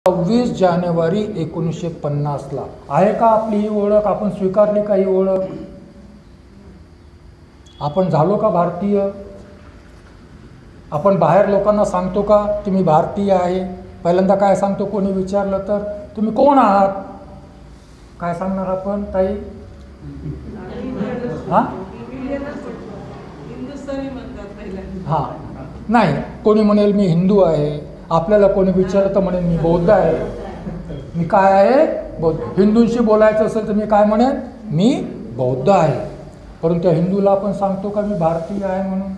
26 जानेवारी 1950ला आहे का आपली ही ओळख? आपण स्वीकारली का ही ओळख? आपण झालो का भारतीय? आपण बाहेर लोकांना सांगतो का की मी भारतीय आहे? पहिल्यांदा काय सांगतो कोणी विचारलं तर, तुम्ही कोण आहात? काय सांगणार आपण ताई? हां हां नाही, कोणी म्हणेल मी हिंदू आहे. आपल्याला कोणी विचारलं तर म्हणेल मी बौद्ध आहे. मी काय आहे? बौद्ध. हिंदूंशी बोलायचं असेल तर मी काय म्हणेन? मी बौद्ध आहे. परंतु त्या हिंदूला आपण सांगतो का मी भारतीय आहे म्हणून?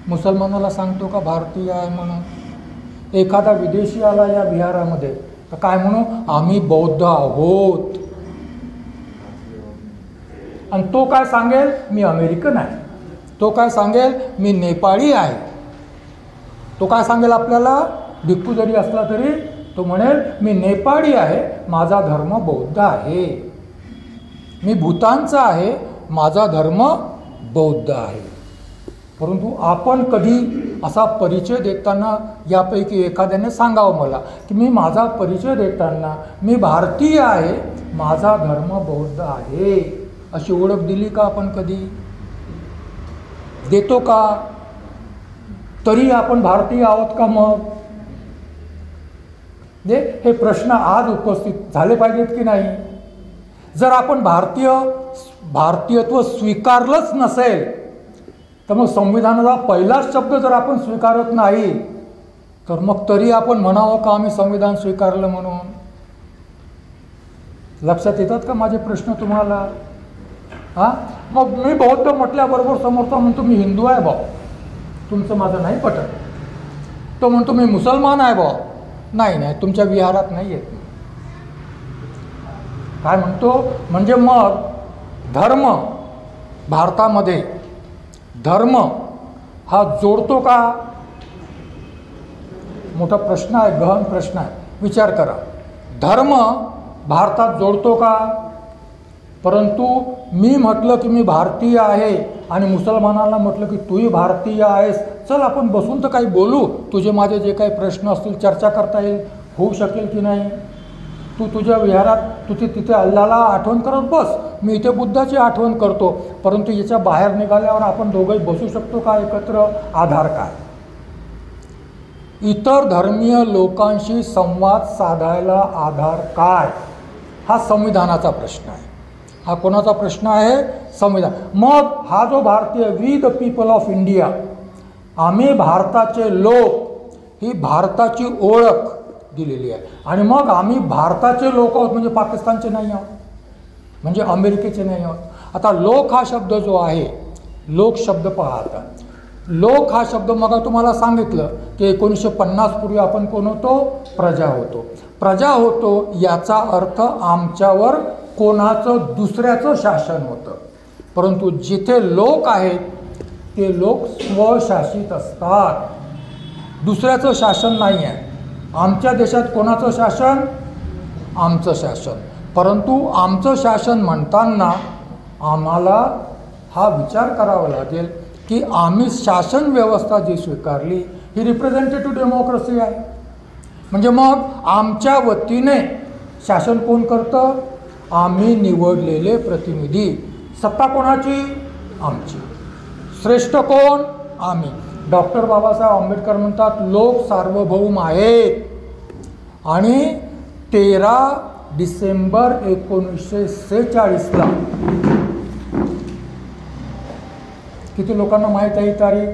मुसलमानाला सांगतो का भारतीय आहे म्हणून? एखादा विदेशी आला या विहारामध्ये तर काय म्हणू? आम्ही बौद्ध आहोत. आणि तो काय सांगेल? मी अमेरिकन आहे. तो काय सांगेल? मी नेपाळी आहे. तो काय सांगेल आपल्याला? भिक्खू जरी असला तरी तो म्हणेल मी नेपाळी आहे, माझा धर्म बौद्ध आहे. मी भूतानचा आहे, माझा धर्म बौद्ध आहे. परंतु आपण कधी असा परिचय देताना यापैकी एखाद्याने सांगावं मला की मी माझा परिचय देताना मी भारतीय आहे, माझा धर्म बौद्ध आहे, अशी ओळख दिली का आपण? कधी देतो का? तरी आपण भारतीय आहोत का? मग हे प्रश्न आज उपस्थित झाले पाहिजेत की नाही? जर आपण भारतीयत्व स्वीकारलंच नसेल तर मग संविधानाचा पहिलाच शब्द जर आपण स्वीकारत नाही तर मग तरी आपण म्हणावं का आम्ही संविधान स्वीकारलं म्हणून? लक्षात येतात का माझे प्रश्न तुम्हाला? हां मग मी बौद्ध म्हटल्याबरोबर समोरचा म्हणतो मी हिंदू आहे भाऊ, तुमचं माझं नाही पटत. तो म्हणतो मी मुसलमान आहे भाऊ, नाही तुमच्या विहारात नाही येत. काय म्हणतो? म्हणजे मग धर्म भारतामध्ये धर्म हा जोडतो का? मोठा प्रश्न आहे, गहन प्रश्न आहे. विचार करा, धर्म भारतात जोडतो का? परंतु मी म्हटलं की मी भारतीय आहे आणि मुसलमानाला म्हटलं की तूही भारतीय आहेस, चल आपण बसून तर काही बोलू, तुझे माझे जे काही प्रश्न असतील चर्चा करता येईल, होऊ शकेल की नाही? तू तुझ्या विहारात तिथे अल्लाला आठवण करत बस, मी इथे बुद्धाची आठवण करतो. परंतु याच्या बाहेर निघाल्यावर आपण दोघंही बसू शकतो का एकत्र? आधार काय? इतर धर्मीय लोकांशी संवाद साधायला आधार काय? हा संविधानाचा प्रश्न आहे. हा कोणाचा प्रश्न आहे? संविधान. मग हा जो भारतीय, we the people of India, आम्ही भारताचे लोक, ही भारताची ओळख दिलेली आहे. आणि मग आम्ही भारताचे लोक आहोत, म्हणजे पाकिस्तानचे नाही आहोत, म्हणजे अमेरिकेचे नाही आहोत. आता लोक हा शब्द जो आहे, लोक शब्द पहा. आता लोक हा शब्द मग तुम्हाला सांगितलं की 1950 पूर्वी आपण कोण होतो? प्रजा होतो. प्रजा होतो याचा अर्थ आमच्यावर कोणाचं दुसऱ्याचं शासन होतं. परंतु जिथे लोक आहेत ते लोक स्वशासित असतात, दुसऱ्याचं शासन नाही आहे. आमच्या देशात कोणाचं शासन? आमचं शासन. परंतु आमचं शासन म्हणताना आम्हाला हा विचार करावा लागेल की आम्ही शासन व्यवस्था जी स्वीकारली ही रिप्रेझेंटेटिव्ह डेमोक्रेसी आहे. म्हणजे मग आमच्या वतीने शासन कोण करतं? आम्ही निवडलेले प्रतिनिधी. सत्ता कोणाची? आमची. श्रेष्ठ कोण? आम्ही. डॉक्टर बाबासाहेब आंबेडकर म्हणतात लोक सार्वभौम आहेत आणि 13 डिसेंबर 1946ला, किती लोकांना माहीत आहे ही तारीख?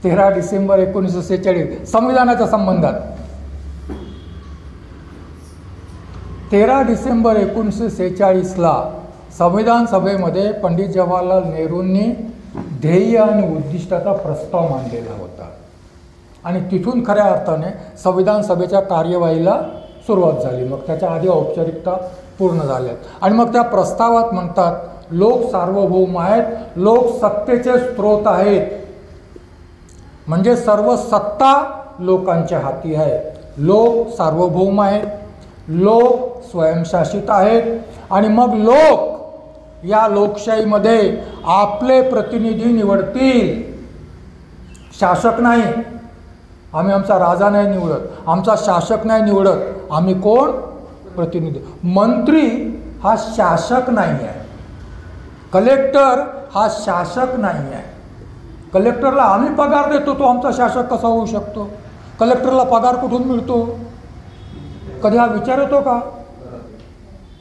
13 डिसेंबर 1946 संविधानाच्या संबंधात. 13 डिसेंबर 1946ला संविधान सभेमध्ये पंडित जवाहरलाल नेहरूंनी ध्येय आणि उद्दिष्टाचा प्रस्ताव मांडलेला होता आणि तिथून खऱ्या अर्थाने संविधान सभेच्या कार्यवाहीला सुरुवात झाली. मग त्याच्या आधी औपचारिकता पूर्ण झाल्यात. आणि मग त्या प्रस्तावात म्हणतात लोक सार्वभौम आहेत, लोक सत्तेचे स्रोत आहेत, म्हणजे सर्व सत्ता लोकांच्या हाती आहे. लोक सार्वभौम आहेत, लोक स्वयंशासित आहेत आणि मग लोक या लोकशाहीमध्ये आपले प्रतिनिधी निवडतील, शासक नाही. आम्ही आमचा राजा नाही निवडत, आमचा शासक नाही निवडत. आम्ही कोण? प्रतिनिधी. मंत्री हा शासक नाही आहे, कलेक्टर हा शासक नाही आहे. कलेक्टरला आम्ही पगार देतो, तो आमचा शासक कसा होऊ शकतो? कलेक्टरला पगार कुठून मिळतो? कधी हा विचार येतो का?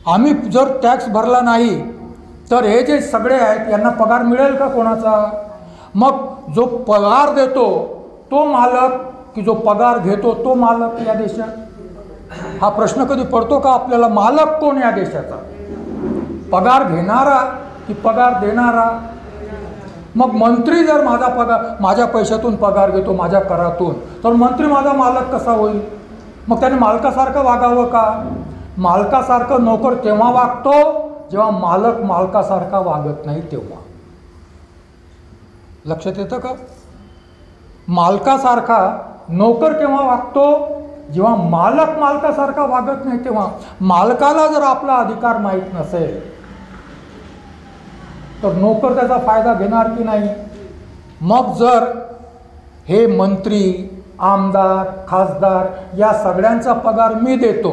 आम्ही जर टॅक्स भरला नाही तर हे जे सगळे आहेत यांना पगार मिळेल का कोणाचा? मग जो पगार देतो तो मालक की जो पगार घेतो तो मालक या देशात? हा प्रश्न कधी पडतो का आपल्याला? मालक कोण या देशाचा? पगार घेणारा की पगार देणारा? मग मंत्री जर माझ्या पैशातून पगार घेतो, माझ्या करातून, तर मंत्री माझा मालक कसा होईल? मग त्याने मालकासारखं वागावं का? मालकासारखं नोकर तेव्हा वागतो जेव्हा मालक मालकासारखा वागत नाही तेव्हा. लक्षात येतं का? मालकासारखा नोकर केव्हा वागतो? जेव्हा मालक मालकासारखा वागत नाही तेव्हा. मालकाला जर आपला अधिकार माहीत नसेल तर नोकर त्याचा फायदा घेणार की नाही? मग जर हे मंत्री, आमदार, खासदार या सगळ्यांचा पगार मी देतो,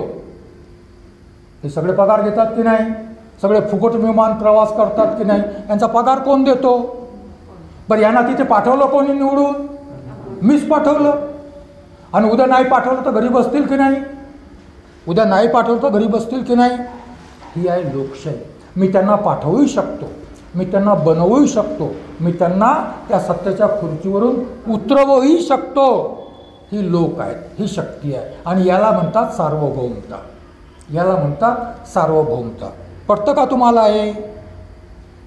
हे सगळे पगार घेतात की नाही? सगळे फुकट विमान प्रवास करतात की नाही? यांचा पगार कोण देतो? बरं, यांना तिथे पाठवलं कोणी निवडून? मीच पाठवलं. आणि उद्या नाही पाठवलं तर घरी बसतील की नाही? उद्या नाही पाठवलं तर घरी बसतील की नाही? ही आहे लोकशाही. मी त्यांना पाठवूही शकतो, मी त्यांना बनवूही शकतो, मी त्यांना त्या सत्तेच्या खुर्चीवरून उतरवूही शकतो. ही लोक आहेत, ही शक्ती आहे. आणि याला म्हणतात सार्वभौमता. याला म्हणतात सार्वभौमता. पटतं का तुम्हाला हे?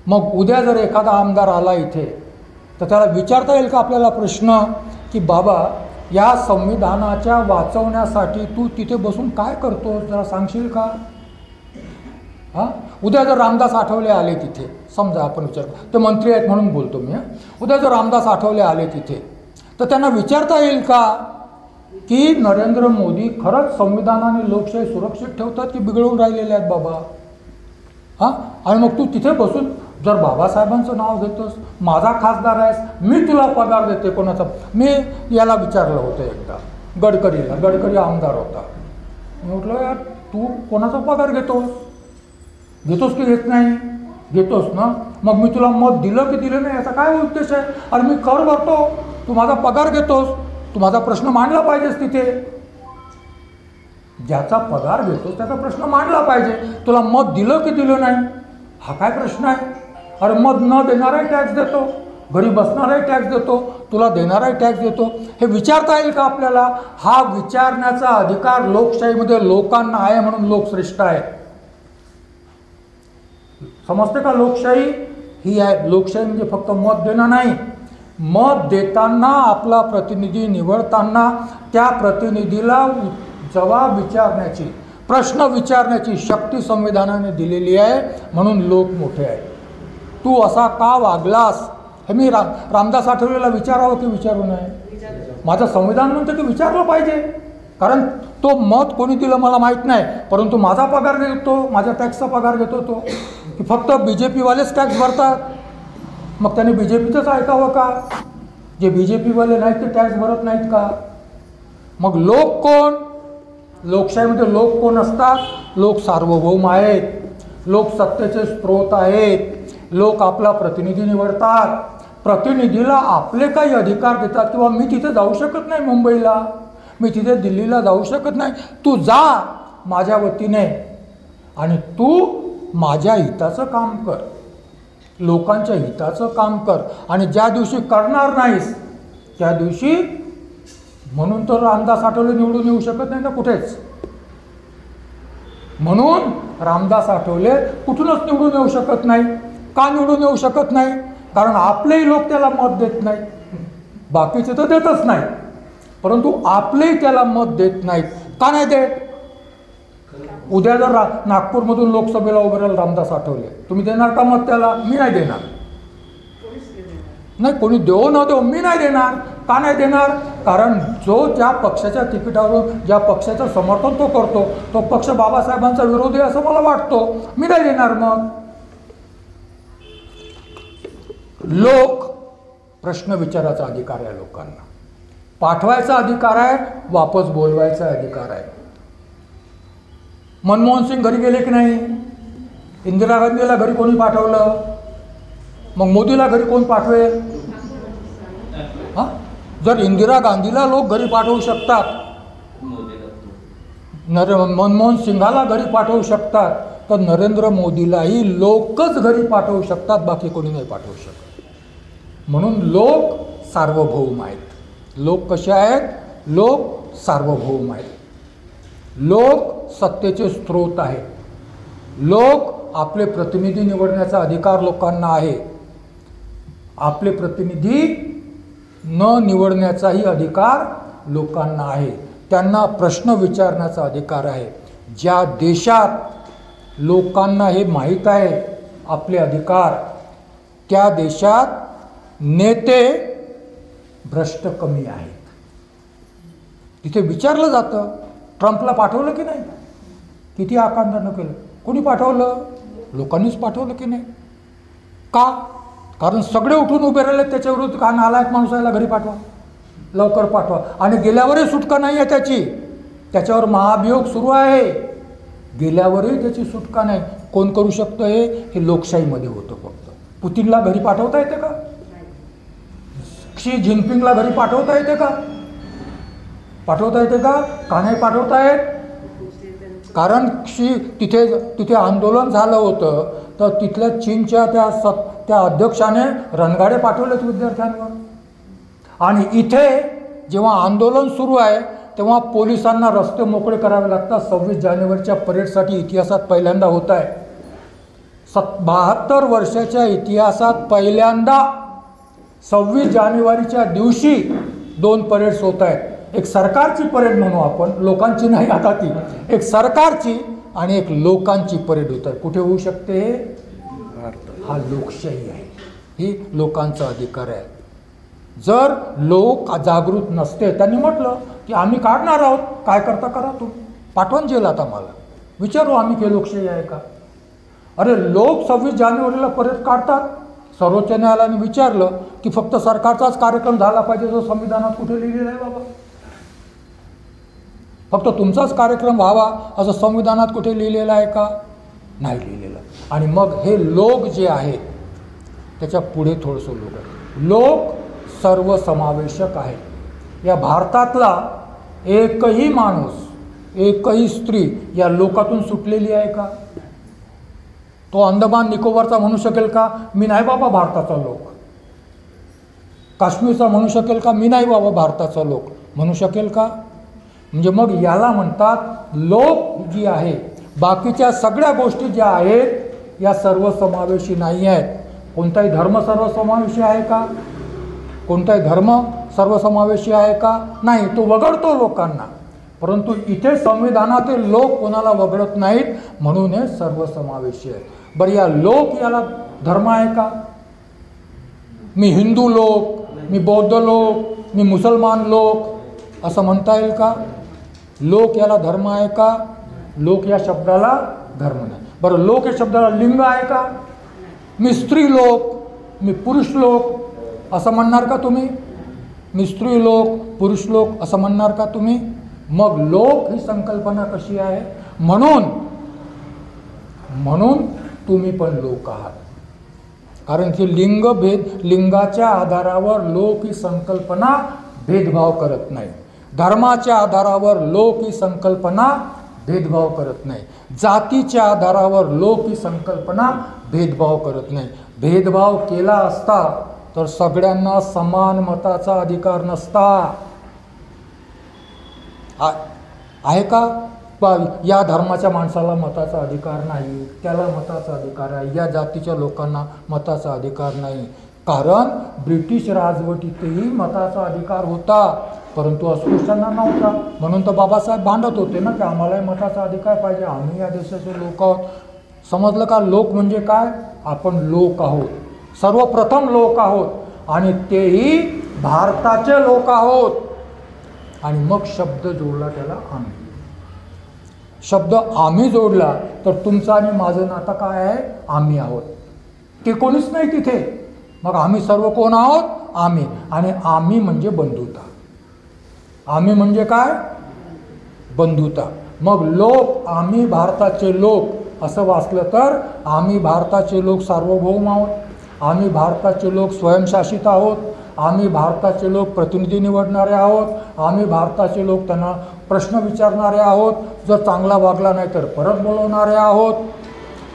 मग उद्या जर एखादा आमदार आला इथे तर त्याला विचारता येईल का आपल्याला प्रश्न की बाबा या संविधानाच्या वाचवण्यासाठी तू तिथे बसून काय करतो, जरा सांगशील का? हां, उद्या जर रामदास आठवले आले तिथे, समजा आपण विचार, ते मंत्री आहेत म्हणून बोलतो मी, उद्या जर रामदास आठवले आले तिथे तर त्यांना विचारता येईल का की नरेंद्र मोदी खरंच संविधानाने लोकशाही सुरक्षित ठेवतात की बिघडवून राहिलेले आहेत बाबा? हां, आणि मग तू तिथे बसून जर बाबासाहेबांचं नाव घेतोस, माझा खासदार आहेस, मी तुला पगार देते. कोणाचा? मी याला विचारलं होतं एकदा गडकरीला, गडकरी आमदार होता. मी म्हटलं यार तू कोणाचा पगार घेतोस? घेतोस की घेत नाही? घेतोस ना, मग मी तुला मत दिलं की दिलं नाही याचा काय उद्देश आहे? अरे मी कर भरतो, तू माझा पगार घेतोस, तू माझा प्रश्न मांडला पाहिजेस तिथे. ज्याचा पगार घेतोस त्याचा प्रश्न मांडला पाहिजे. तुला मत दिलं की दिलं नाही हा काय प्रश्न आहे? अरे मत न देणाराही टॅक्स देतो, घरी बसणाराही टॅक्स देतो, तुला देणाराही टॅक्स देतो. हे विचारता येईल का आपल्याला? हा विचारण्याचा अधिकार लोकशाहीमध्ये लोकांना आहे म्हणून लोक श्रेष्ठ आहेत. समजते का? लोकशाही ही आहे. लोकशाही म्हणजे फक्त मत देणं नाही. मत देताना, आपला प्रतिनिधी निवडताना त्या प्रतिनिधीला जबाब विचारण्याची, प्रश्न विचारण्याची शक्ती संविधानाने दिलेली आहे म्हणून लोक मोठे आहेत. तू असा का वागलास हे मी रामदास आठवलेला विचारावं की विचारू नये? माझं संविधान म्हणतं की विचारलं पाहिजे. कारण तो मत कोणी दिलं मला माहीत नाही, परंतु माझा पगार देतो, माझ्या टॅक्सचा पगार घेतो तो, की फक्त BJPवालेच टॅक्स भरतात. मग त्याने BJPचंच ऐकावं का? जे BJPवाले नाहीत ते टॅक्स भरत नाहीत का? मग लोक कोण? लोकशाहीमध्ये लोक कोण असतात? लोक सार्वभौम आहेत, लोक सत्तेचे स्रोत आहेत, लोक आपला प्रतिनिधी निवडतात, प्रतिनिधीला आपले काही अधिकार देतात. किंवा मी तिथे जाऊ शकत नाही मुंबईला, मी तिथे दिल्लीला जाऊ शकत नाही, तू जा माझ्या वतीने आणि तू माझ्या हिताचं काम कर, लोकांच्या हिताचं काम कर. आणि ज्या दिवशी करणार नाहीस त्या दिवशी, म्हणून तर रामदास आठवले निवडून येऊ शकत नाही ना कुठेच. म्हणून रामदास आठवले कुठूनच निवडून येऊ शकत नाही. का निवडून येऊ शकत नाही? कारण आपलेही लोक त्याला मत देत नाहीत. बाकीचे तर देतच नाही, परंतु आपलेही त्याला मत देत नाहीत. का नाही देत? उद्या जर नागपूरमधून लोकसभेला उभे राहील रामदास आठवले, तुम्ही देणार का मत त्याला? मी नाही देणार. नाही, कोणी देऊ न देऊ मी नाही देणार. का नाही देणार? कारण जो ज्या पक्षाच्या तिकिटावरून ज्या पक्षाचं समर्थन तो करतो तो पक्ष बाबासाहेबांचा विरोधी असं मला वाटतो, मी नाही देणार. मग लोक, प्रश्न विचारायचा अधिकार आहे लोकांना. पाठवायचा अधिकार आहे, वापस बोलवायचा अधिकार आहे. मनमोहन सिंग घरी गेले की नाही? इंदिरा गांधीला घरी कोणी पाठवलं? मग मोदीला घरी कोण पाठवेल? हां, जर इंदिरा गांधीला लोक घरी पाठवू शकतात, मनमोहन सिंगाला घरी पाठवू शकतात, तर नरेंद्र मोदीलाही लोकच घरी पाठवू शकतात, बाकी कोणी नाही पाठवू शकत. म्हणून लोक सार्वभौम आहेत. लोक कसे आहेत? लोक सार्वभौम आहेत. लोक सत्तेचे स्रोत आहेत. लोक आपले प्रतिनिधी निवडण्याचा अधिकार लोकांना आहे. आपले प्रतिनिधी न निवडण्याचाही अधिकार लोकांना आहे. त्यांना प्रश्न विचारण्याचा अधिकार आहे. ज्या देशात लोकांना हे माहीत आहे आपले अधिकार, त्या देशात नेते भ्रष्ट कमी आहेत. तिथे विचारलं जातं, ट्रम्पला पाठवलं की नाही? किती आकांक्षानं केलं? कोणी पाठवलं? लोकांनीच पाठवलं की नाही? का? कारण सगळे उठून उभे राहिले त्याच्याविरुद्ध. का नालायक माणूस याला घरी पाठवा, लवकर पाठवा. आणि गेल्यावरही सुटका नाही आहे त्याची, त्याच्यावर महाभियोग सुरू आहे. गेल्यावरही त्याची सुटका नाही. कोण करू शकतं हे लोकशाहीमध्ये होतं. फक्त पुतीनला घरी पाठवता येते का? शी जिनपिंगला घरी पाठवता येते का? पाठवता येते का? का नाही पाठवता येत? कारण तिथे आंदोलन झालं होतं, तर तिथल्या चीनच्या त्या अध्यक्षाने रणगाडे पाठवलेत विद्यार्थ्यांवर. आणि इथे जेव्हा आंदोलन सुरू आहे तेव्हा पोलिसांना रस्ते मोकळे करावे लागतात. 26 जानेवारीच्या परेडसाठी इतिहासात पहिल्यांदा होत आहे. 72 वर्षाच्या इतिहासात पहिल्यांदा 26 जानेवारीच्या दिवशी 2 परेड्स होत आहेत. एक सरकारची परेड म्हणू आपण, लोकांची नाही आता ती. एक सरकारची आणि एक लोकांची परेड होत आहे. कुठे होऊ शकते? हा लोकशाही आहे. ही लोकांचा अधिकार आहे. जर लोक जागृत नसते, त्यांनी म्हटलं की आम्ही काढणार आहोत, काय करता करा, तुम्ही पाठवून जेलात आम्हाला, विचारू आम्ही की लोकशाही आहे का? अरे लोक 26 जानेवारीला परेड काढतात. सर्वोच्च न्यायालयाने विचारलं की फक्त सरकारचाच कार्यक्रम झाला पाहिजे, जो संविधानात कुठे लिहिलेलं आहे बाबा? फक्त तुमचाच कार्यक्रम व्हावा असं संविधानात कुठे लिहिलेलं आहे का? नाही लिहिलेलं. आणि मग हे लोक जे आहेत त्याच्या पुढे थोडंसं लोक आहेत. लोक सर्वसमावेशक आहेत. या भारतातला एकही माणूस, एकही स्त्री या लोकातून सुटलेली आहे का? तो अंदमान निकोबारचा म्हणू शकेल का मी नाही बाबा भारताचा लोक? काश्मीरचा म्हणू शकेल का मी नाही बाबा भारताचा लोक? म्हणू शकेल का? म्हणजे मग याला म्हणतात लोक जी आहे. बाकीच्या सगळ्या गोष्टी ज्या आहेत या सर्वसमावेशी नाही आहेत. कोणताही धर्म सर्वसमावेशी आहे का? कोणताही धर्म सर्वसमावेशी आहे का? नाही, तो वगळतो लोकांना. परंतु इथे संविधानातील लोक कोणाला वगळत नाहीत, म्हणून हे सर्वसमावेशी आहे. बरं, या लोक याला धर्म आहे का? मी हिंदू लोक, मी बौद्ध लोक, मी मुसलमान लोक असं म्हणता येईल का? लोक याला धर्म आहे का? लोक या शब्दाला धर्म नाही. बरं, लोक या शब्दाला लिंग आहे का? मी स्त्री लोक, मी पुरुष लोक असं म्हणणार का तुम्ही? मी स्त्री लोक, पुरुष लोक असं म्हणणार का तुम्ही? मग लोक ही संकल्पना कशी आहे? म्हणून तुम्ही पण लोक आहात. कारण की लिंगाच्या आधारावर लोक ही संकल्पना भेदभाव करत नाही. धर्माच्या आधारावर लोक ही संकल्पना भेदभाव करत नाही. जातीच्या आधारावर लोक ही संकल्पना भेदभाव करत नाही. भेदभाव केला असता तर सगळ्यांना समान मताचा अधिकार नसता. आहे का? या धर्माच्या माणसाला मताचा अधिकार नाही, त्याला मताचा अधिकार आहे, या जातीच्या लोकांना मताचा अधिकार नाही. कारण ब्रिटिश राजवटीतही मताचा अधिकार होता, परंतु अस्पृश्यांना नव्हता. म्हणून तर बाबासाहेब भांडत होते ना की आम्हालाही मताचा अधिकार पाहिजे, आम्ही या देशाचे लोक आहोत. समजलं का? लोक म्हणजे काय? आपण लोक आहोत, सर्वप्रथम लोक आहोत, आणि तेही भारताचे लोक आहोत. आणि मग शब्द जोडला त्याला आम्ही. शब्द आम्ही जोडला तर तुमचं आणि माझं नातं काय आहे? आम्ही आहोत. ते कोणीच नाही तिथे. मग आम्ही सर्व कोण आहोत? आम्ही. आणि आम्ही म्हणजे बंधुता. आम्ही म्हणजे काय? बंधुता. मग लोक, आम्ही भारताचे लोक असं वाचलं तर आम्ही भारताचे लोक सार्वभौम आहोत, आम्ही भारताचे लोक स्वयंशासित आहोत, आम्ही भारताचे लोक प्रतिनिधी निवडणारे आहोत, आम्ही भारताचे लोक त्यांना प्रश्न विचारणारे आहोत, जर चांगला वागला नाही तर परत बोलवणारे आहोत,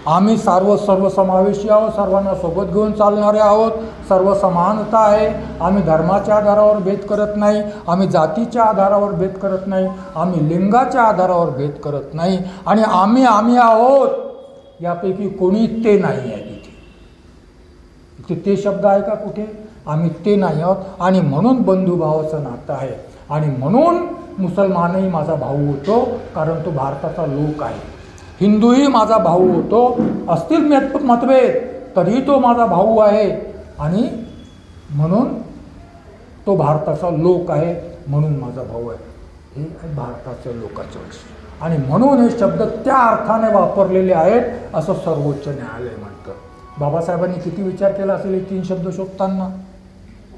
आम्ही सर्वसमावेशी आहोत, सर्वांना सोबत घेऊन चालणारे आहोत, सर्व समानता आहे, आम्ही धर्माच्या आधारावर भेद करत नाही, आम्ही जातीच्या आधारावर भेद करत नाही, आम्ही लिंगाच्या आधारावर भेद करत नाही, आणि आम्ही आहोत, यापैकी कोणी ते नाही आहे. तिथे ते शब्द आहे का कुठे? आम्ही ते नाही आहोत. आणि म्हणून बंधुभावाचं नातं आहे. आणि म्हणून मुसलमानही माझा भाऊ होतो, कारण तो भारताचा लोक आहे. हिंदूही माझा भाऊ होतो, असतील मतभेद तरीही तो माझा भाऊ आहे, आणि म्हणून तो भारताचा लोक आहे, म्हणून माझा भाऊ आहे. हे आहे भारताच्या लोकाचे वैशिष्ट्य. आणि म्हणून हे शब्द त्या अर्थाने वापरलेले आहेत असं सर्वोच्च न्यायालय म्हणतं. बाबासाहेबांनी किती विचार केला असेल हे 3 शब्द शोधताना?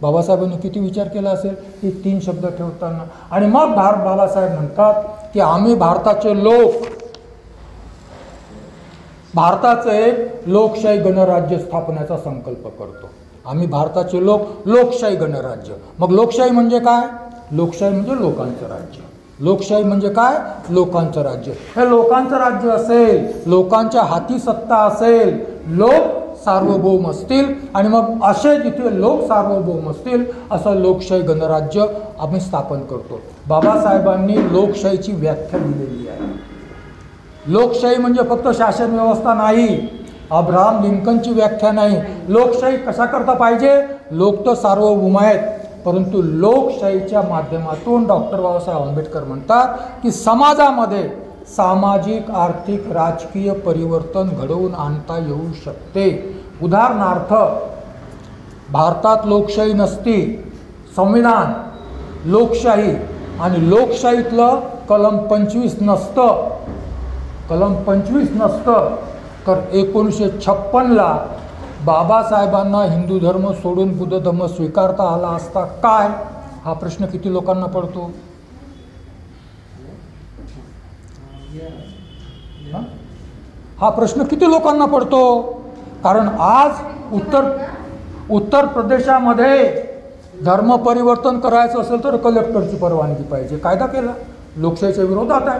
बाबासाहेबांनी किती विचार केला असेल हे 3 शब्द ठेवताना? आणि मग बाबासाहेब म्हणतात की आम्ही भारताचे लोक, भारताचं एक लोकशाही गणराज्य स्थापण्याचा संकल्प करतो. आम्ही भारताचे लोक लोकशाही गणराज्य. मग लोकशाही म्हणजे काय? लोकशाही म्हणजे लोकांचं राज्य. लोकशाही म्हणजे काय? लोकांचं राज्य. हे लोकांचं राज्य असेल, लोकांच्या हाती सत्ता असेल, लोक सार्वभौम असतील, आणि मग असे जिथे लोक सार्वभौम असतील असं लोकशाही गणराज्य आम्ही स्थापन करतो. बाबासाहेबांनी लोकशाहीची व्याख्या दिलेली आहे. लोकशाही म्हणजे फक्त शासन व्यवस्था नाही, अब्राहम लिंकनची व्याख्या नाही. लोकशाही कशाकरता पाहिजे? लोक तर सार्वभौम आहेत, परंतु लोकशाहीच्या माध्यमातून डॉक्टर बाबासाहेब आंबेडकर म्हणतात की समाजामध्ये सामाजिक, आर्थिक, राजकीय परिवर्तन घडवून आणता येऊ शकते. उदाहरणार्थ, भारतात लोकशाही नसती, संविधान, लोकशाही आणि लोकशाहीतलं कलम 25 नसतं, तर 1956ला बाबासाहेबांना हिंदू धर्म सोडून बुद्ध धर्म स्वीकारता आला असता काय? हा प्रश्न किती लोकांना पडतो? हा प्रश्न किती लोकांना पडतो? कारण आज उत्तर प्रदेशामध्ये धर्म परिवर्तन करायचं असेल तर कलेक्टरची परवानगी पाहिजे. कायदा केला, लोकशाहीच्या विरोधात आहे,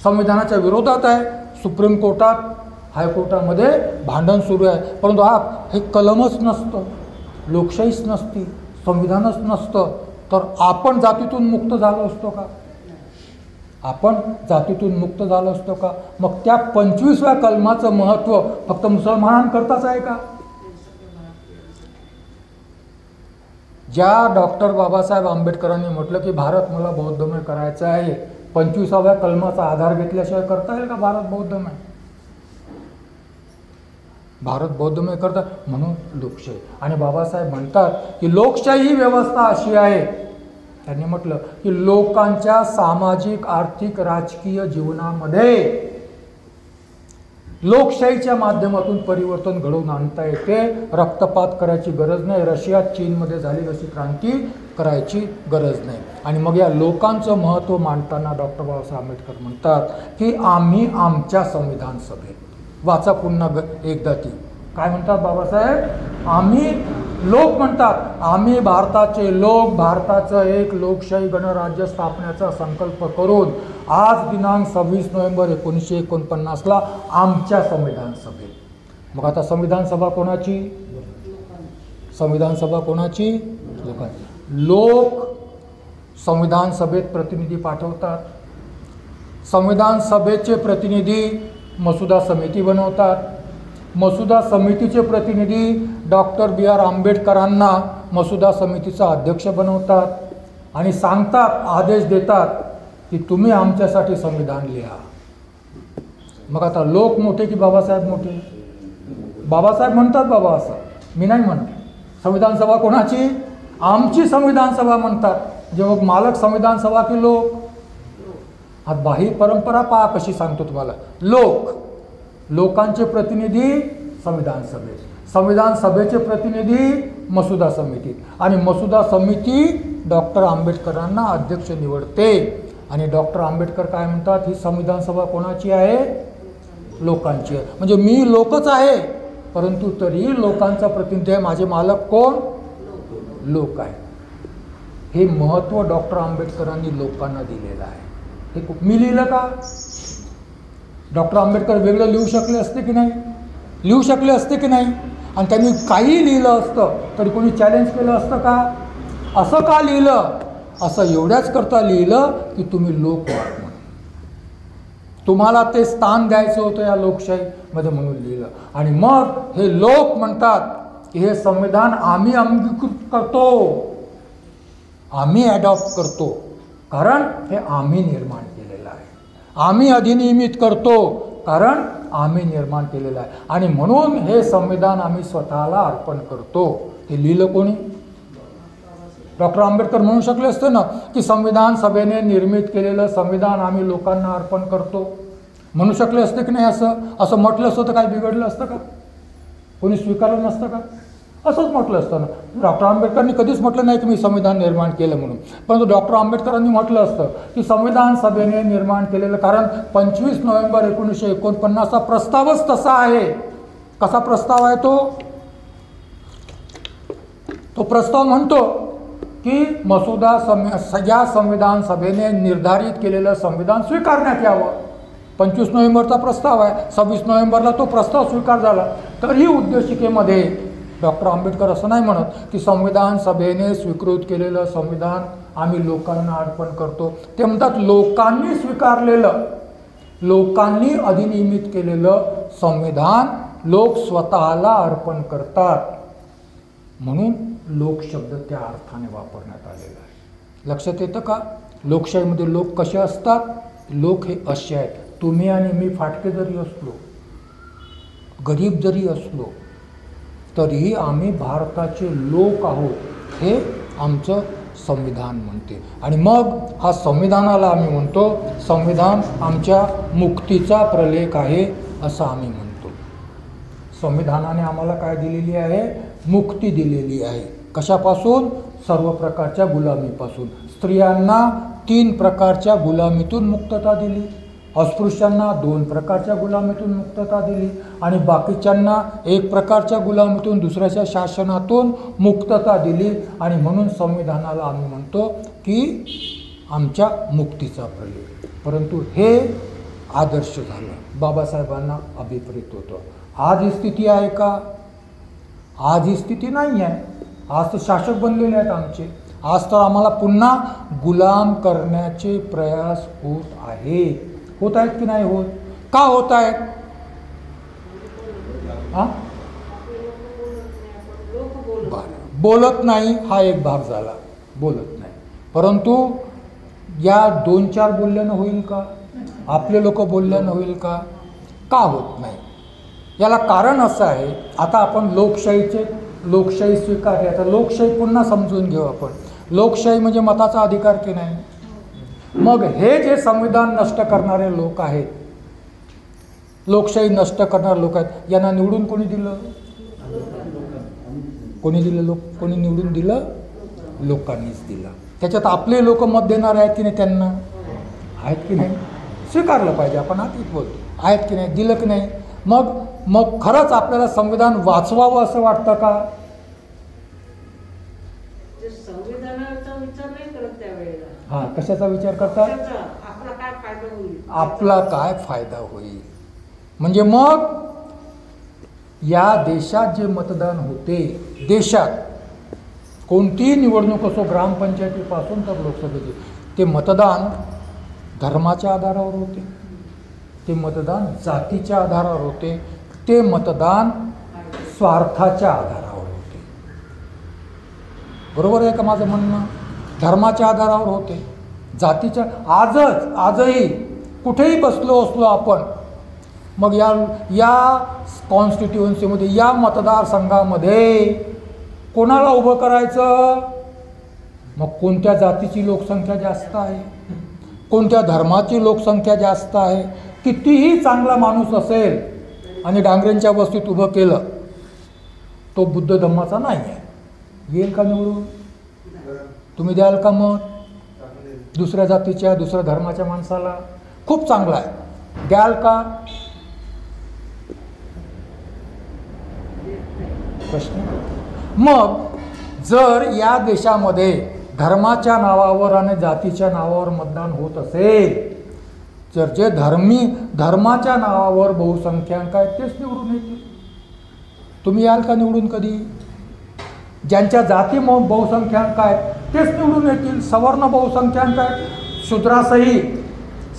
संविधानाच्या विरोधात आहे. सुप्रीम कोर्टात, हायकोर्टामध्ये भांडण सुरू आहे. परंतु हे कलमच नसतं, लोकशाहीच नसती, संविधानच नसतं, तर आपण जातीतून मुक्त झालो असतो का? आपण जातीतून मुक्त झालो असतो का? मग त्या 25व्या कलमाचं महत्त्व फक्त मुसलमानांकरताच आहे का? ज्या डॉक्टर बाबासाहेब आंबेडकरांनी म्हटलं की भारत मला बौद्धमय करायचं आहे, 25व्या कलमाचा आधार घेतल्याशिवाय करता येईल का भारत बौद्धमय? भारत बौद्धमय करतात, म्हणून लोकशाही. आणि बाबासाहेब म्हणतात की लोकशाही ही व्यवस्था अशी आहे, त्यांनी म्हटलं की लोकांच्या सामाजिक, आर्थिक, राजकीय जीवनामध्ये लोकशाहीच्या माध्यमातून परिवर्तन घडवून आणता येते. रक्तपात करायची गरज नाही, रशिया, चीनमध्ये झाली अशी क्रांती करायची गरज नाही. आणि मग या लोकांचं महत्त्व मांडताना डॉक्टर बाबासाहेब आंबेडकर म्हणतात की आम्ही आमच्या संविधान सभेत, वाचा पुन्हा एकदा ती काय म्हणतात बाबासाहेब? आम्ही, लोक म्हणतात, आम्ही भारताचे लोक भारताचं एक लोकशाही गणराज्य स्थापण्याचा संकल्प करून आज दिनांक 26 नोव्हेंबर 1949ला आमच्या संविधान सभेत. मग आता संविधान सभा कोणाची? संविधान सभा कोणाची? लोकांची. लोक संविधान सभेत प्रतिनिधी पाठवतात, संविधान सभेचे प्रतिनिधी मसुदा समिती बनवतात, मसुदा समितीचे प्रतिनिधी डॉक्टर B.R. आंबेडकरांना मसुदा समितीचा अध्यक्ष बनवतात आणि सांगतात, आदेश देतात की तुम्ही आमच्यासाठी संविधान लिहा. मग आता लोक मोठे की बाबासाहेब मोठे? बाबासाहेब म्हणतात बाबा असं, मी नाही म्हणत. संविधान सभा कोणाची? आमची संविधान सभा म्हणतात. जेव्हा मालक संविधान सभा की लोक? आज बाही परंपरा पहा कशी सांगतो तुम्हाला. लोकांचे प्रतिनिधी संविधान सभेत. संविधान सभेचे प्रतिनिधी मसुदा समिती, आणि मसुदा समिती डॉक्टर आंबेडकरांना अध्यक्ष निवडते. आणि डॉक्टर आंबेडकर काय म्हणतात, ही संविधान सभा कोणाची आहे? लोकांची आहे. म्हणजे मी लोकच आहे, परंतु तरीही लोकांचा प्रतिनिधी आहे. माझे मालक कोण? लोक आहे. हे महत्त्व डॉक्टर आंबेडकरांनी लोकांना दिलेलं आहे. हे मी लिहिलं का? डॉक्टर आंबेडकर वेगळं लिहू शकले असते की नाही? लिहू शकले असते की नाही? आणि त्यांनी काही लिहिलं असतं तरी कोणी चॅलेंज केलं असतं का? असं का लिहिलं? असं एवढ्याच करता लिहिलं की तुम्ही लोक व्हा म्हणून, तुम्हाला ते स्थान द्यायचं होतं या लोकशाहीमध्ये म्हणून लिहिलं. आणि मग हे लोक म्हणतात की हे संविधान आम्ही अंगीकृत करतो, आम्ही ॲडॉप्ट करतो, कारण हे आम्ही निर्माण केलेलं आहे. आम्ही अधिनियमित करतो कारण आम्ही निर्माण केलेलं आहे. आणि म्हणून हे संविधान आम्ही स्वतःला अर्पण करतो. हे लिहिलं कोणी? डॉक्टर आंबेडकर म्हणू शकले असते ना की संविधान सभेने निर्मित केलेलं संविधान आम्ही लोकांना अर्पण करतो, म्हणू शकले असते की नाही? असं म्हटलं असतं तर काय बिघडलं असतं का? कोणी स्वीकारलं नसतं का? असंच म्हटलं असतं ना. डॉक्टर आंबेडकरांनी कधीच म्हटलं नाही की मी संविधान निर्माण केलं म्हणून, परंतु डॉक्टर आंबेडकरांनी म्हटलं असतं की संविधान सभेने निर्माण केलेलं, कारण 25 नोव्हेंबर 1949चा प्रस्तावच तसा आहे. कसा प्रस्ताव आहे तो? तो प्रस्ताव म्हणतो की मसुदा या संविधान सभेने निर्धारित केलेलं संविधान स्वीकारण्यात यावं. 25 नोव्हेंबरचा प्रस्ताव आहे, 26 नोव्हेंबरला तो प्रस्ताव स्वीकार झाला. तरीही उद्देशिकेमध्ये डॉक्टर आंबेडकर असं नाही म्हणत की संविधान सभेने स्वीकृत केलेलं संविधान आम्ही लोकांना अर्पण करतो. ते म्हणतात लोकांनी स्वीकारलेलं, लोकांनी अधिनियमित केलेलं संविधान लोक स्वतःला अर्पण करतात, म्हणून लोक शब्द त्या अर्थाने वापरण्यात आलेला आहे. लक्षात येतं का? लोकशाहीमध्ये लोक कसे असतात? लोक हे असे आहेत, तुम्ही आणि मी फाटके जरी असलो, गरीब जरी असलो, तरीही आम्ही भारताचे लोक आहोत, हे आमचं संविधान म्हणते. आणि मग हा संविधानाला आम्ही म्हणतो संविधान आमच्या मुक्तीचा प्रलेख आहे, असं आम्ही म्हणतो. संविधानाने आम्हाला काय दिलेली आहे? मुक्ती दिलेली आहे. कशापासून? सर्व प्रकारच्या गुलामीपासून. स्त्रियांना 3 प्रकारच्या गुलामीतून मुक्तता दिली, अस्पृश्यांना 2 प्रकारच्या गुलामीतून मुक्तता दिली, आणि बाकीच्यांना 1 प्रकारच्या गुलामीतून, दुसऱ्याच्या शासनातून मुक्तता दिली. आणि म्हणून संविधानाला आम्ही म्हणतो की आमच्या मुक्तीचा प्रलेख. परंतु हे आदर्श झालं, बाबासाहेबांना अभिप्रेत होतं. आज ही स्थिती आहे का? आज ही स्थिती नाही आहे. आज तर शासक बनलेले आहेत आमचे. आज तर आम्हाला पुन्हा गुलाम करण्याचे प्रयास होत आहेत. होत आहेत की नाही होत? का होत आहेत? बोलत नाही हा एक भाग झाला, बोलत नाही. परंतु या 2-4 बोलल्यानं होईल का? आपले लोक बोलल्यानं होईल का? का होत नाही? याला कारण असं आहे, आता आपण लोकशाही स्वीकारली, आता लोकशाही पुन्हा समजून घेऊ आपण. लोकशाही म्हणजे मताचा अधिकार की नाही? मग हे जे संविधान नष्ट करणारे लोक आहेत, लोकशाही नष्ट करणारे लोक आहेत, यांना निवडून कोणी दिलं? कोणी दिलं? कोणी निवडून दिलं? लोकांनीच दिलं. त्याच्यात आपले लोक मत देणारे आहेत की नाही? त्यांना आहेत की नाही? स्वीकारलं पाहिजे. आपण आधीच बोलतो, आहेत की नाही? दिलं की नाही? मग खरंच आपल्याला संविधान वाचवावं असं वाटतं का? हां, कशाचा विचार करतात? आपला काय फायदा होईल. म्हणजे मग या देशात जे मतदान होते, देशात कोणतीही निवडणूक असो, ग्रामपंचायतीपासून तर लोकसभेची, ते मतदान धर्माच्या आधारावर होते, ते मतदान जातीच्या आधारावर होते, ते मतदान स्वार्थाच्या आधारावर होते. बरोबर आहे का माझं म्हणणं? धर्माच्या आधारावर होते, जातीच्या. आजही कुठेही बसलो असलो आपण, मग या कॉन्स्टिट्युएन्सीमध्ये, या मतदारसंघामध्ये कोणाला उभं करायचं? मग कोणत्या जातीची लोकसंख्या जास्त आहे, कोणत्या धर्माची लोकसंख्या जास्त आहे. कितीही चांगला माणूस असेल आणि डांगरेंच्या वस्तीत उभं केलं तो बुद्ध धम्माचा नाही आहे. येईल का निवडून? तुम्ही द्याल का मत दुसऱ्या जातीच्या दुसऱ्या धर्माच्या माणसाला? खूप चांगला आहे, द्याल का? प्रश्न. मग जर या देशामध्ये धर्माच्या नावावर आणि जातीच्या नावावर मतदान होत असेल, तर जे धर्माच्या नावावर बहुसंख्याक आहेत तेच निवडून येतील. तुम्ही याल का निवडून कधी? ज्यांच्या जाती बहुसंख्याक आहेत तेच निवडून येतील. सवर्ण बहुसंख्याक आहेत शूद्रासहित.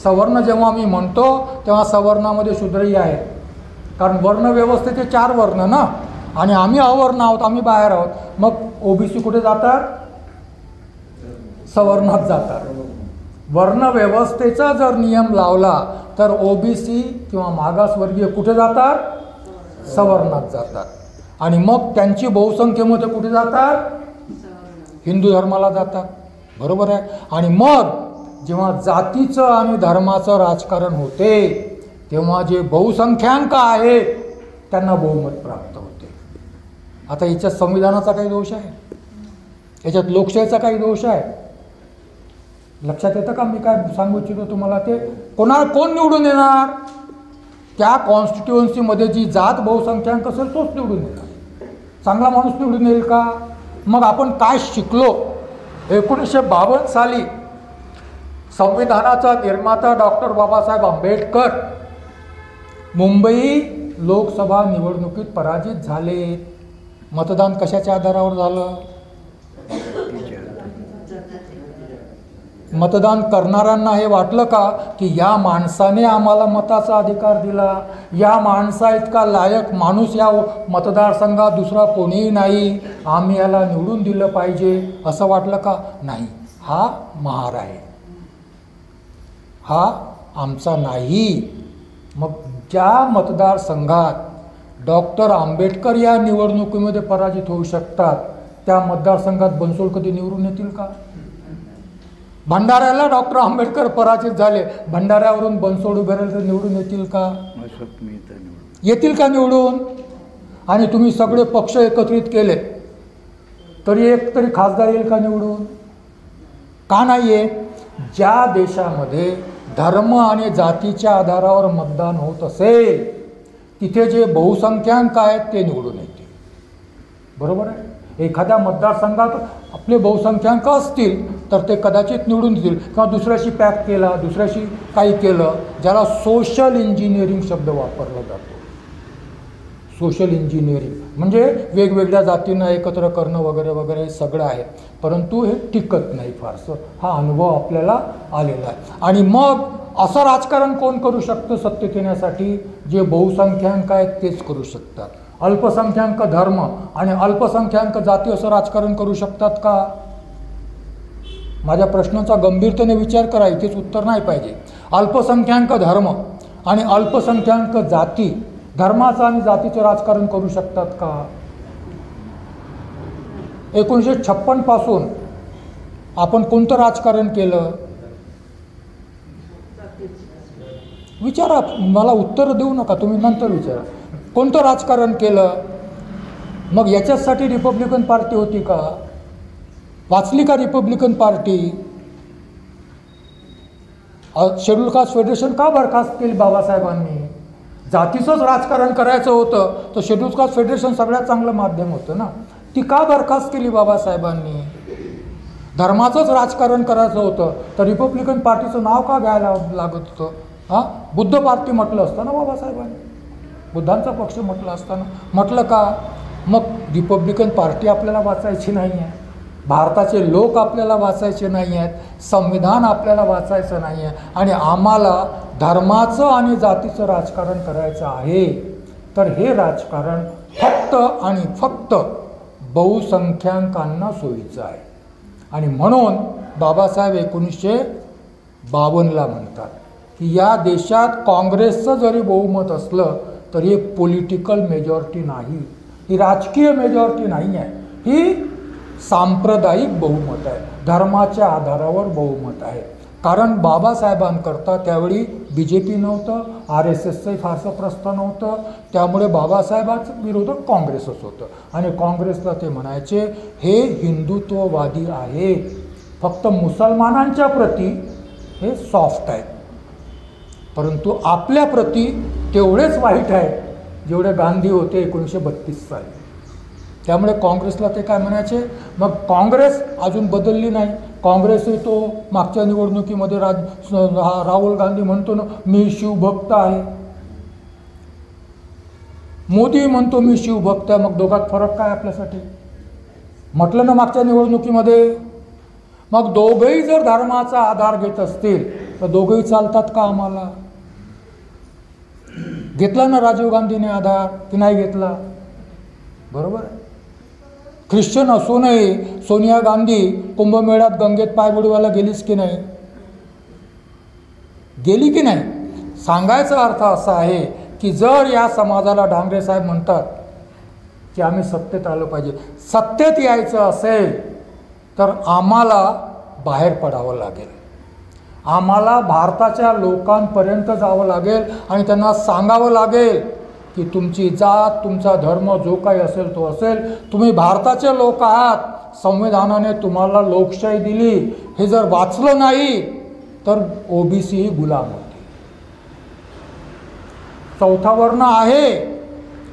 सवर्ण जेव्हा मी म्हणतो तेव्हा सवर्णामध्ये शूद्रही आहेत, कारण वर्ण व्यवस्थेचे 4 वर्ण ना, आणि आम्ही अवर्ण आहोत, आम्ही बाहेर आहोत. मग ओबीसी कुठे जातात? सवर्णात जातात. वर्ण व्यवस्थेचा जर नियम लावला तर ओबीसी किंवा मागासवर्गीय कुठे जातात? सवर्णात जातात. आणि मग त्यांची बहुसंख्येमध्ये कुठे जातात? हिंदू धर्माला जातात. बरोबर आहे. आणि मग जेव्हा जातीचं आणि धर्माचं राजकारण होते तेव्हा जे बहुसंख्याक आहेत त्यांना बहुमत प्राप्त होते. आता याच्यात संविधानाचा काही दोष आहे? याच्यात लोकशाहीचा काही दोष आहे? लक्षात येतं का मी काय सांगू इच्छितो तुम्हाला? ते कोण निवडून येणार? त्या कॉन्स्टिट्युएन्सीमध्ये जी जात बहुसंख्याक असेल तोच निवडून येणार. चांगला माणूस निवडून येईल का? मग आपण काय शिकलो? 1952 साली संविधानाचा निर्माता डॉक्टर बाबासाहेब आंबेडकर मुंबई लोकसभा निवडणुकीत पराजित झाले. मतदान कशाच्या आधारावर झालं? मतदान करणाऱ्यांना हे वाटलं का की या माणसाने आम्हाला मताचा अधिकार दिला, या माणसा इतका लायक माणूस या मतदारसंघात दुसरा कोणीही नाही, आम्ही याला निवडून दिलं पाहिजे, असं वाटलं का? नाही. हा महार आहे, हा आमचा नाही. मग ज्या मतदारसंघात डॉक्टर आंबेडकर या निवडणुकीमध्ये पराजित होऊ शकतात त्या मतदारसंघात बनसोड कधी निवडून येतील का? भंडाऱ्याला डॉक्टर आंबेडकर पराजित झाले, भंडाऱ्यावरून बनसोड उभे राहिले तर निवडून येतील का? येतील का निवडून? आणि तुम्ही सगळे पक्ष एकत्रित केले तरी एक तरी खासदार येईल का निवडून? का नाही येत? ज्या देशामध्ये धर्म आणि जातीच्या आधारावर मतदान होत असेल तिथे जे बहुसंख्याक आहेत ते निवडून येतील. बरोबर आहे. एखाद्या मतदारसंघात आपले बहुसंख्याक असतील तर ते कदाचित निवडून येतील, किंवा दुसऱ्याशी पॅक केला, दुसऱ्याशी काही केलं, ज्याला सोशल इंजिनिअरिंग शब्द वापरला जातो. सोशल इंजिनिअरिंग म्हणजे वेगवेगळ्या जातींना एकत्र करणं वगैरे वगैरे हे सगळं आहे, परंतु हे टिकत नाही फारसं. हा अनुभव आपल्याला आलेला आहे. आणि मग असं राजकारण कोण करू शकतं सत्तेत येण्यासाठी? जे बहुसंख्याक आहेत तेच करू शकतात. अल्पसंख्याक धर्म आणि अल्पसंख्याक जाती असं राजकारण करू शकतात का? माझ्या प्रश्नाचा गंभीरतेने विचार करा, इथेच उत्तर नाही पाहिजे. अल्पसंख्याक धर्म आणि अल्पसंख्याक जाती धर्माचं आणि जातीचं राजकारण करू शकतात का? 1956 पासून आपण कोणतं राजकारण केलं? विचारा, मला उत्तर देऊ नका, तुम्ही नंतर विचारा. कोणतं राजकारण केलं? मग याच्यासाठी रिपब्लिकन पार्टी होती का? वाचली का Republican party? Schedule caste federation का बरखास्त केली बाबासाहेबांनी? जातीचंच राजकारण करायचं होतं तर शेड्यूल कास्ट फेडरेशन सगळ्यात चांगलं माध्यम होतं ना. ती का बरखास्त केली बाबासाहेबांनी? धर्माचंच राजकारण करायचं होतं तर रिपब्लिकन पार्टीचं नाव का घ्यायला लागत होतं? हां, बुद्ध पार्टी म्हटलं असतं ना बाबासाहेबांनी, बुद्धांचा पक्ष म्हटलं असताना. म्हटलं का? मग रिपब्लिकन पार्टी आपल्याला वाचायची नाही आहे, भारताचे लोक आपल्याला वाचायचे नाही आहेत, संविधान आपल्याला वाचायचं नाही आहे, आणि आम्हाला धर्माचं आणि जातीचं राजकारण करायचं आहे. तर हे राजकारण फक्त आणि फक्त बहुसंख्याकांना सोयीचं आहे. आणि म्हणून बाबासाहेब 1952ला म्हणतात की या देशात काँग्रेसचं जरी बहुमत असलं तरी एक पॉलिटिकल मेजॉरिटी नाही, ही राजकीय मेजॉरिटी नाही आहे, ही सांप्रदायिक बहुमत आहे, धर्माच्या आधारावर बहुमत आहे. कारण बाबासाहेबांकरता त्यावेळी BJP नव्हतं, RSSचंही फारसं प्रस्थ नव्हतं, त्यामुळे बाबासाहेबांचं विरोधक काँग्रेसच होतं आणि काँग्रेसला ते म्हणायचे हे हिंदुत्ववादी आहेत, फक्त मुसलमानांच्या प्रती हे सॉफ्ट आहेत, परंतु आपल्या प्रती तेवढेच वाईट आहेत जेवढे गांधी होते 1932 साली. त्यामुळे काँग्रेसला ते काय म्हणायचे. मग काँग्रेस अजून बदलली नाही. काँग्रेसही तो मागच्या निवडणुकीमध्ये राहुल गांधी म्हणतो ना मी शिवभक्त आहे, मोदी म्हणतो मी शिवभक्त आहे. मग दोघात फरक काय आपल्यासाठी म्हटलं ना मागच्या निवडणुकीमध्ये. मग दोघंही जर धर्माचा आधार घेत असतील तर दोघंही चालतात का आम्हाला. घेतला ना राजीव गांधीने आधार की नाही घेतला, बरोबर आहे. ख्रिश्चन असूनही सोनिया गांधी कुंभमेळ्यात गंगेत पाय बुडवायला गेलीच की नाही, गेली की नाही. सांगायचा अर्थ असा आहे की जर या समाजाला डांगरे साहेब म्हणतात की आम्ही सत्तेत आलं पाहिजे, सत्तेत यायचं असेल तर आम्हाला बाहेर पडावं लागेल, आम्हाला भारताच्या लोकांपर्यंत जावं लागेल आणि त्यांना सांगावं लागेल की तुमची जात तुमचा धर्म जो काही असेल तो असेल, तुम्ही भारताचे लोक आहात, संविधानाने तुम्हाला लोकशाही दिली, हे जर वाचलं नाही तर OBC ही गुलाम होते. चौथा वर्ण आहे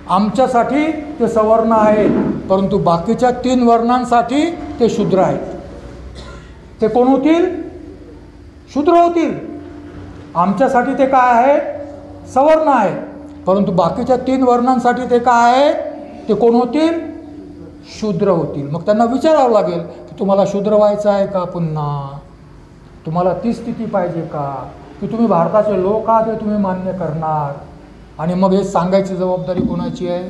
आमच्यासाठी ते सवर्ण आहे, परंतु बाकीच्या 3 वर्णांसाठी ते शूद्र आहेत. ते कोण होतील, शूद्र होतील. आमच्यासाठी ते काय आहेत, सवर्ण आहेत, परंतु बाकीच्या 3 वर्णांसाठी ते काय आहेत, ते कोण होतील, शूद्र होतील. मग त्यांना विचारावं लागेल की तुम्हाला शूद्र व्हायचं आहे का, पुन्हा तुम्हाला ती स्थिती पाहिजे का, की तुम्ही भारताचे लोक आहात हे तुम्ही मान्य करणार. आणि मग हे सांगायची जबाबदारी कोणाची आहे,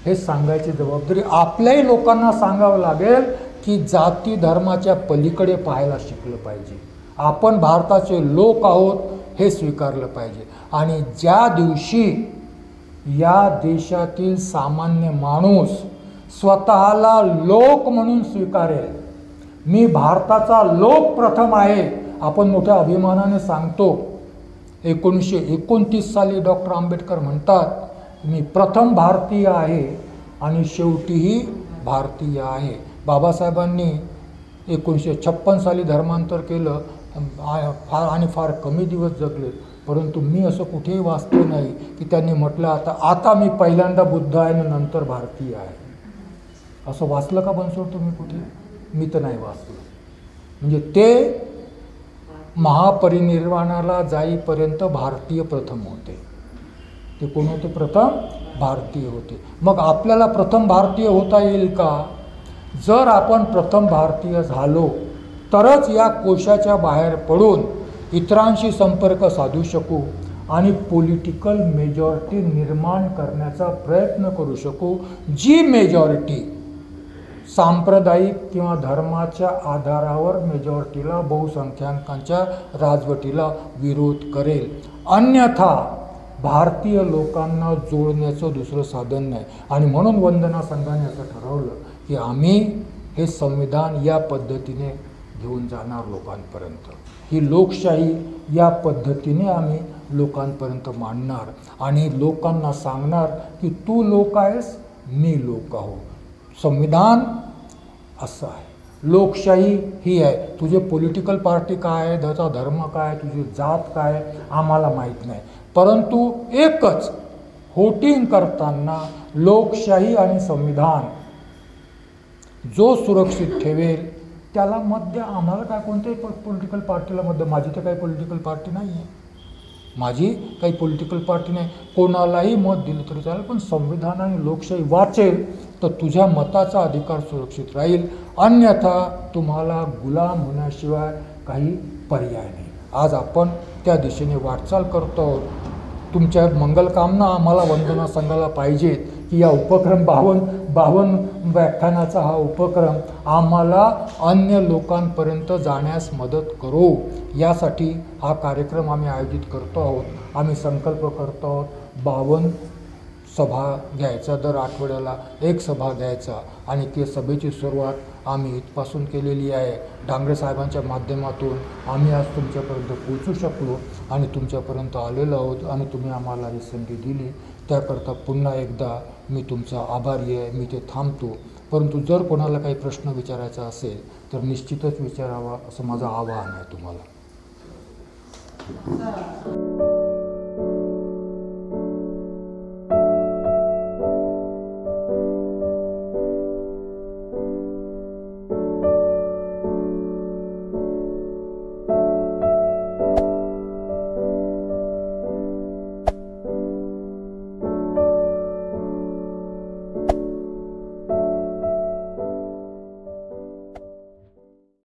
हे सांगायची जबाबदारी आपल्याही लोकांना सांगावं लागेल की जाती धर्माच्या पलीकडे पाहायला शिकलं पाहिजे, आपण भारताचे लोक आहोत हे स्वीकारलं पाहिजे. आणि ज्या दिवशी या देशातील सामान्य माणूस स्वतःला लोक म्हणून स्वीकारेल, मी भारताचा लोक प्रथम आहे, आपण मोठ्या अभिमानाने सांगतो. 1929 साली डॉक्टर आंबेडकर म्हणतात मी प्रथम भारतीय आहे आणि शेवटीही भारतीय आहे. बाबासाहेबांनी 1956 साली धर्मांतर केलं फार कमी दिवस जगले, परंतु मी असं कुठेही वाचतो नाही की त्यांनी म्हटलं आता मी पहिल्यांदा बुद्ध आहे आणि नंतर भारतीय आहे. असं वाचलं का बनसोड तुम्ही कुठे, मी तर नाही वाचलं. म्हणजे ते महापरिनिर्वाणाला जाईपर्यंत भारतीय प्रथम होते. ते कोण होते, प्रथम भारतीय होते. मग आपल्याला प्रथम भारतीय होता येईल का, जर आपण प्रथम भारतीय झालो तरच या कोशाच्या बाहेर पडून इतरांशी संपर्क साधू शकू आणि पॉलिटिकल मेजॉरिटी निर्माण करण्याचा प्रयत्न करू शकू, जी मेजॉरिटी सांप्रदायिक किंवा धर्माच्या आधारावर मेजॉरिटीला बहुसंख्याकांच्या राजवटीला विरोध करेल. अन्यथा भारतीय लोकांना जोडण्याचं दुसरं साधन नाही. आणि म्हणून वंदना संघाने असं ठरवलं की आम्ही हे संविधान या पद्धतीने घेऊन जाणार लोकांपर्यंत, ही लोकशाही या पद्धतीने आम्ही लोकांपर्यंत मांडणार आणि लोकांना सांगणार की तू लोक आहेस, मी लोक आहो. संविधान असं आहे, लोकशाही ही आहे. तुझे पॉलिटिकल पार्टी काय आहे, त्याचा धर्म काय, तुझी जात काय आम्हाला माहीत नाही, परंतु एकच व्होटिंग करताना लोकशाही आणि संविधान जो सुरक्षित ठेवेल त्याला मत द्या. आम्हाला काय कोणत्याही पॉलिटिकल पार्टीला मत द्या. माझी तर काही पॉलिटिकल पार्टी नाही आहे, माझी काही पॉलिटिकल पार्टी नाही. कोणालाही मत दिलं तरी चालेल, पण संविधान आणि लोकशाही वाचेल तर तुझ्या मताचा अधिकार सुरक्षित राहील. अन्यथा तुम्हाला गुलाम होण्याशिवाय काही पर्याय नाही. आज आपण त्या दिशेने वाटचाल करतो आहोत. तुमच्या मंगलकामना आम्हाला वंदना संघाला पाहिजेत की या उपक्रम 52 व्याख्यानाचा हा उपक्रम आम्हाला अन्य लोकांपर्यंत जाण्यास मदत करो. यासाठी हा कार्यक्रम आम्ही आयोजित करतो आहोत. आम्ही संकल्प करतो आहोत 52 सभा घ्यायचा, दर आठवड्याला एक सभा घ्यायचा आणि ते सभेची सुरुवात आम्ही इथपासून केलेली आहे. डांगरे साहेबांच्या माध्यमातून आम्ही आज तुमच्यापर्यंत पोहोचू शकलो आणि तुमच्यापर्यंत आलेलो आहोत आणि तुम्ही आम्हाला ही संधी दिली, त्याकरता पुन्हा एकदा मी तुमचा आभारी आहे. मी ते थांबतो. परंतु जर कोणाला काही प्रश्न विचारायचा असेल तर निश्चितच विचारावा असं माझं आवाहन आहे तुम्हाला.